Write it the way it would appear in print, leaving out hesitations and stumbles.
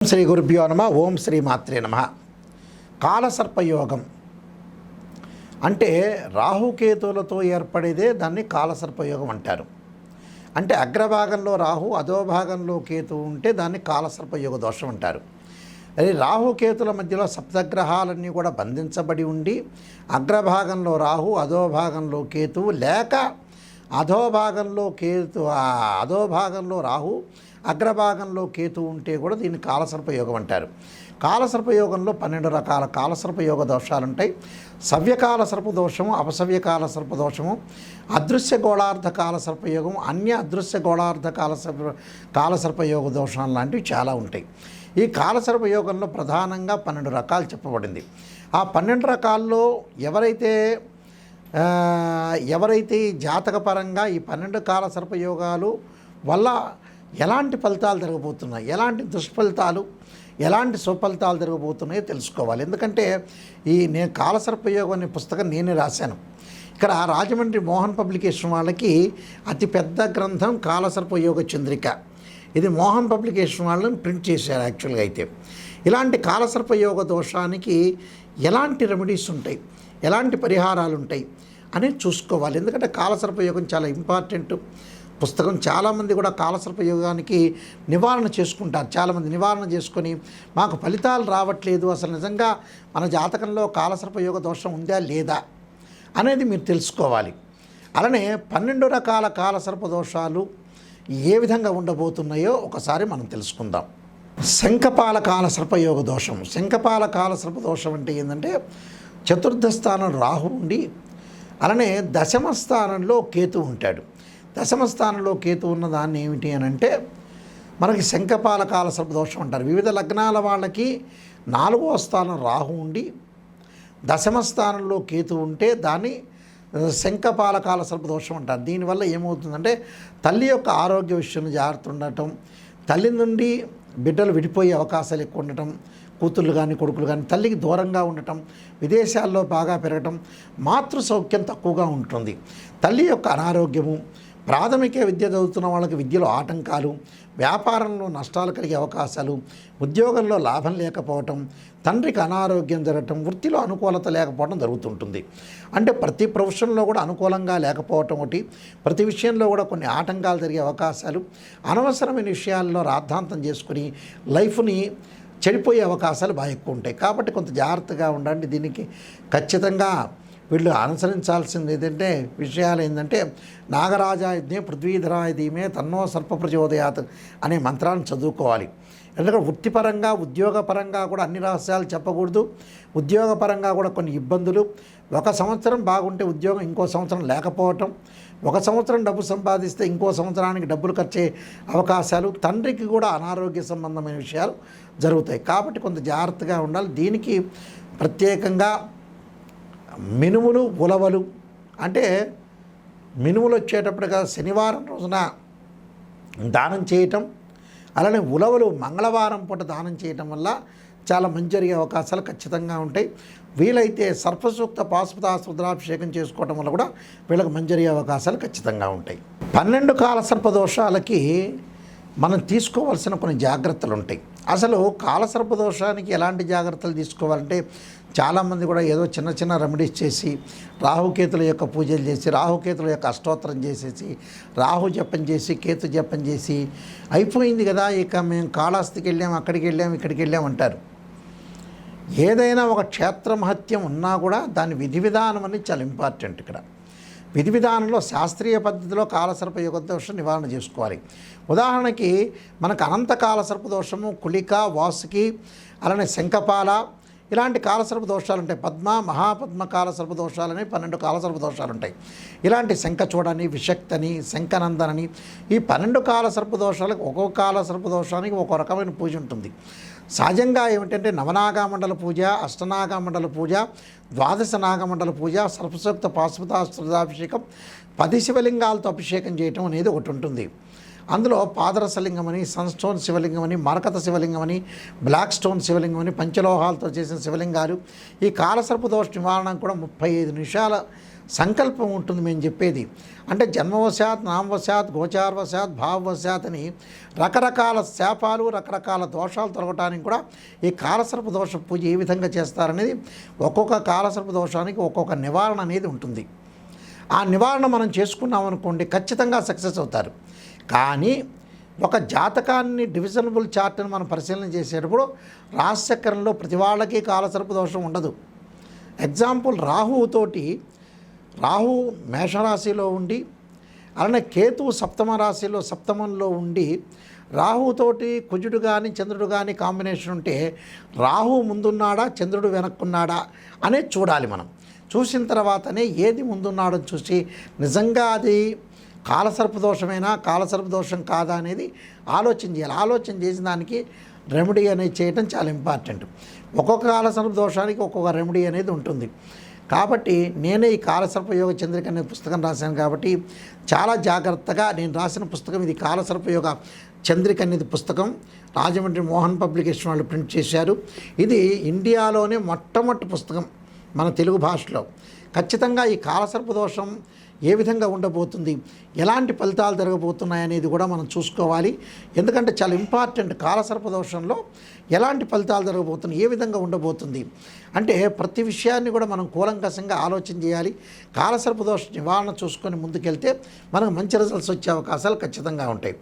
శ్రీ గురుభ్యో నమ. ఓం శ్రీ మాత్రే నమ. కాలసర్పయోగం అంటే రాహుకేతువులతో ఏర్పడేదే దాన్ని కాలసర్పయోగం అంటారు. అంటే అగ్రభాగంలో రాహు, అధోభాగంలో కేతువు ఉంటే దాన్ని కాలసర్పయోగ దోషం అంటారు. అది రాహుకేతుల మధ్యలో సప్తగ్రహాలన్నీ కూడా బంధించబడి ఉండి అగ్రభాగంలో రాహు, అధోభాగంలో కేతువు, లేక అధోభాగంలో రాహు, అగ్రభాగంలో కేతు ఉంటే కూడా దీన్ని కాలసర్పయోగం అంటారు. కాలసర్పయోగంలో 12 రకాల కాలసర్పయోగ దోషాలు ఉంటాయి. సవ్యకాల సర్పదోషము, అపసవ్యకాల సర్పదోషము, అదృశ్య గోళార్ధ కాలసర్పయోగం, అన్య అదృశ్య గోళార్ధ కాలసర్పయోగ దోషాలు లాంటివి చాలా ఉంటాయి. ఈ కాలసర్పయోగంలో ప్రధానంగా 12 రకాలు చెప్పబడింది. ఆ 12 రకాల్లో ఎవరైతే జాతకపరంగా ఈ 12 కాలసర్పయోగాలు వల్ల ఎలాంటి ఫలితాలు జరగబోతున్నాయి, ఎలాంటి దుష్ఫలితాలు, ఎలాంటి సుఫలితాలు జరగబోతున్నాయో తెలుసుకోవాలి. ఎందుకంటే నేను కాలసర్పయోగం అనే పుస్తకం నేనే రాశాను. ఇక్కడ రాజమండ్రి మోహన్ పబ్లికేషన్ వాళ్ళకి అతిపెద్ద గ్రంథం కాలసర్పయోగ చంద్రిక. ఇది మోహన్ పబ్లికేషన్ వాళ్ళని ప్రింట్ చేశారు యాక్చువల్గా. అయితే ఇలాంటి కాలసర్పయోగ దోషానికి ఎలాంటి రెమెడీస్ ఉంటాయి, ఎలాంటి పరిహారాలు ఉంటాయి అనేది చూసుకోవాలి. ఎందుకంటే కాలసర్పయోగం చాలా ఇంపార్టెంట్ పుస్తకం. చాలామంది కూడా కాలసర్పయోగానికి నివారణ చేసుకుంటారు. చాలామంది నివారణ చేసుకొని మాకు ఫలితాలు రావట్లేదు, అసలు నిజంగా మన జాతకంలో కాలసర్పయోగ దోషం ఉందా లేదా అనేది మీరు తెలుసుకోవాలి. అలానే 12 రకాల కాలసర్ప దోషాలు ఏ విధంగా ఉండబోతున్నాయో ఒకసారి మనం తెలుసుకుందాం. శంఖపాల కాలసర్పయోగ దోషం. శంఖపాల కాలసర్ప దోషం అంటే ఏంటంటే చతుర్థ స్థానం రాహు ఉండి అలానే దశమ స్థానంలో కేతు ఉంటాడు. దశమ స్థానంలో కేతు ఉన్న దాన్ని ఏమిటి అని అంటే మనకి శంఖపాల కాలసర్ప దోషం అంటారు. వివిధ లగ్నాల వాళ్ళకి 4వ స్థానం రాహు ఉండి దశమ స్థానంలో కేతు ఉంటే దాన్ని శంఖపాల కాలసర్ప దోషం అంటారు. దీనివల్ల ఏమవుతుందంటే తల్లి యొక్క ఆరోగ్య విషయంలో జాగ్రత్త ఉండటం, తల్లి నుండి బిడ్డలు విడిపోయే అవకాశాలు ఎక్కువ ఉండటం, కూతుళ్ళు కానీ కొడుకులు కానీ తల్లికి దూరంగా ఉండటం, విదేశాల్లో బాగా పెరగటం, మాతృ సౌఖ్యం తక్కువగా ఉంటుంది, తల్లి యొక్క అనారోగ్యము, ప్రాథమిక విద్య చదువుతున్న వాళ్ళకి విద్యలో ఆటంకాలు, వ్యాపారంలో నష్టాలు కలిగే అవకాశాలు, ఉద్యోగంలో లాభం లేకపోవటం, తండ్రికి అనారోగ్యం జరగటం, వృత్తిలో అనుకూలత లేకపోవడం జరుగుతుంటుంది. అంటే ప్రతి ప్రొఫెషన్లో కూడా అనుకూలంగా లేకపోవటం ఒకటి, ప్రతి విషయంలో కూడా కొన్ని ఆటంకాలు జరిగే అవకాశాలు, అనవసరమైన విషయాల్లో రాద్ధాంతం చేసుకుని లైఫ్ని చెడిపోయే అవకాశాలు బాగా ఎక్కువ ఉంటాయి. కాబట్టి కొంత జాగ్రత్తగా ఉండండి. దీనికి ఖచ్చితంగా వీళ్ళు అనుసరించాల్సింది విషయాలు ఏంటంటే నాగరాజాయుధ్నే పృథ్వీధరాయ ధీమే తన్నో సర్ప ప్రచోదయాత్ అనే మంత్రాన్ని చదువుకోవాలి. ఎందుకంటే వృత్తిపరంగా ఉద్యోగపరంగా కూడా అన్ని రహస్యాలు చెప్పకూడదు. ఉద్యోగపరంగా కూడా కొన్ని ఇబ్బందులు, 1 సంవత్సరం బాగుంటే ఉద్యోగం ఇంకో సంవత్సరం లేకపోవటం, 1 సంవత్సరం డబ్బు సంపాదిస్తే ఇంకో సంవత్సరానికి డబ్బులు ఖర్చే అవకాశాలు, తండ్రికి కూడా అనారోగ్య సంబంధమైన విషయాలు జరుగుతాయి. కాబట్టి కొంత జాగ్రత్తగా ఉండాలి. దీనికి ప్రత్యేకంగా మినుములు, ఉలవలు, అంటే మినుములు వచ్చేటప్పటిగా శనివారం రోజున దానం చేయటం, అలానే ఉలవలు మంగళవారం పూట దానం చేయటం వల్ల చాలా మంచి జరిగే అవకాశాలు ఖచ్చితంగా ఉంటాయి. వీలైతే సర్పసూక్త పాశుపతాస్త్రాభిషేకం చేసుకోవటం వల్ల కూడా వీళ్ళకి మంచి జరిగే అవకాశాలు ఖచ్చితంగా ఉంటాయి. 12 కాలసర్ప దోషాలకి మనం తీసుకోవాల్సిన కొన్ని జాగ్రత్తలు ఉంటాయి. అసలు కాలసర్ప దోషానికి ఎలాంటి జాగ్రత్తలు తీసుకోవాలంటే చాలామంది కూడా ఏదో చిన్న చిన్న రెమెడీస్ చేసి రాహుకేతుల యొక్క పూజలు చేసి, రాహుకేతుల యొక్క అష్టోత్తరం చేసేసి, రాహు జపం చేసి, కేతు జపం చేసి అయిపోయింది కదా, ఇక మేము కాళహస్తికి వెళ్ళాం, అక్కడికి వెళ్ళాం, ఇక్కడికి వెళ్ళాం అంటారు. ఏదైనా ఒక క్షేత్ర మహత్యం ఉన్నా కూడా దాని విధి విధానం అనేది చాలా ఇంపార్టెంట్. ఇక్కడ విధి విధానంలో శాస్త్రీయ పద్ధతిలో కాలసర్ప యోగ దోషం నివారణ చేసుకోవాలి. ఉదాహరణకి మనకు అనంత కాలసర్ప దోషము, కుళిక, వాసుకి, అలానే శంఖపాల ఇలాంటి కాలసర్ప దోషాలు ఉంటాయి. పద్మ, మహాపద్మ కాలసర్ప దోషాలని 12 కాలసర్ప దోషాలు ఉంటాయి. ఇలాంటి శంఖచూడని, విషక్తని, శంఖనందనని ఈ 12 కాలసర్ప దోషాలకు ఒక్కొక్క కాలసర్ప దోషానికి ఒక్కో రకమైన పూజ ఉంటుంది. సహజంగా ఏమిటంటే నవనాగమండల పూజ, అష్టనాగమండల పూజ, 12 నాగమండల పూజ, సర్పసూక్త పాశుపతాస్త్రాభిషేకం, 10 శివలింగాలతో అభిషేకం చేయటం అనేది ఒకటి ఉంటుంది. అందులో పాదరసలింగం అని, సన్స్టోన్ శివలింగం అని, మరకత శివలింగం అని, బ్లాక్ స్టోన్ శివలింగం అని, పంచలోహాలతో చేసిన శివలింగాలు. ఈ కాలసర్ప దోష నివారణ కూడా 35 నిమిషాల సంకల్పం ఉంటుంది మేము చెప్పేది. అంటే జన్మవశాత్, నామవశాత్, గోచారవశాత్, భావవశాత్ అని రకరకాల శాపాలు, రకరకాల దోషాలు తొలగటానికి కూడా ఈ కాలసర్ప దోష పూజ ఏ విధంగా చేస్తారనేది, ఒక్కొక్క కాలసర్ప దోషానికి ఒక్కొక్క నివారణ అనేది ఉంటుంది. ఆ నివారణ మనం చేసుకున్నాం అనుకోండి, ఖచ్చితంగా సక్సెస్ అవుతారు. కానీ ఒక జాతకాన్ని డివిజనబుల్ చార్ట్ని మనం పరిశీలన చేసేటప్పుడు రాశిచక్రంలో ప్రతి వాళ్ళకి కాలసర్ప దోషం ఉండదు. ఎగ్జాంపుల్, రాహు మేషరాశిలో ఉండి, అలానే కేతువు సప్తమ రాశిలో సప్తమంలో ఉండి, రాహుతోటి కుజుడు కానీ చంద్రుడు కానీ కాంబినేషన్ ఉంటే రాహు ముందున్నాడా చంద్రుడు వెనక్కున్నాడా అనేది చూడాలి. మనం చూసిన తర్వాతనే ఏది ముందున్నాడో చూసి నిజంగా అది కాలసర్ప దోషమేనా, కాలసర్ప దోషం కాదా అనేది ఆలోచన చేయాలి. ఆలోచన చేసిన దానికి రెమెడీ అనేది చేయడం చాలా ఇంపార్టెంట్. ఒక్కొక్క కాలసర్ప దోషానికి ఒక్కొక్క రెమెడీ అనేది ఉంటుంది. కాబట్టి నేనే ఈ కాలసర్పయోగ చంద్రిక అనే పుస్తకం రాశాను. కాబట్టి చాలా జాగ్రత్తగా నేను రాసిన పుస్తకం ఇది. కాలసర్పయోగ చంద్రిక అనేది పుస్తకం రాజమండ్రి మోహన్ పబ్లికేషన్ వాళ్ళు ప్రింట్ చేశారు. ఇది ఇండియాలోనే మొట్టమొదటి పుస్తకం మన తెలుగు భాషలో. ఖచ్చితంగా ఈ కాలసర్ప దోషం ఏ విధంగా ఉండబోతుంది, ఎలాంటి ఫలితాలు జరగబోతున్నాయి అనేది కూడా మనం చూసుకోవాలి. ఎందుకంటే చాలా ఇంపార్టెంట్. కాలసర్ప దోషంలో ఎలాంటి ఫలితాలు జరగబోతున్నాయి, ఏ విధంగా ఉండబోతుంది అంటే ప్రతి విషయాన్ని కూడా మనం కూలంకషంగా ఆలోచన చేయాలి. కాలసర్ప దోష నివారణ చూసుకొని ముందుకెళ్తే మనకు మంచి రిజల్ట్స్ వచ్చే అవకాశాలు ఖచ్చితంగా ఉంటాయి.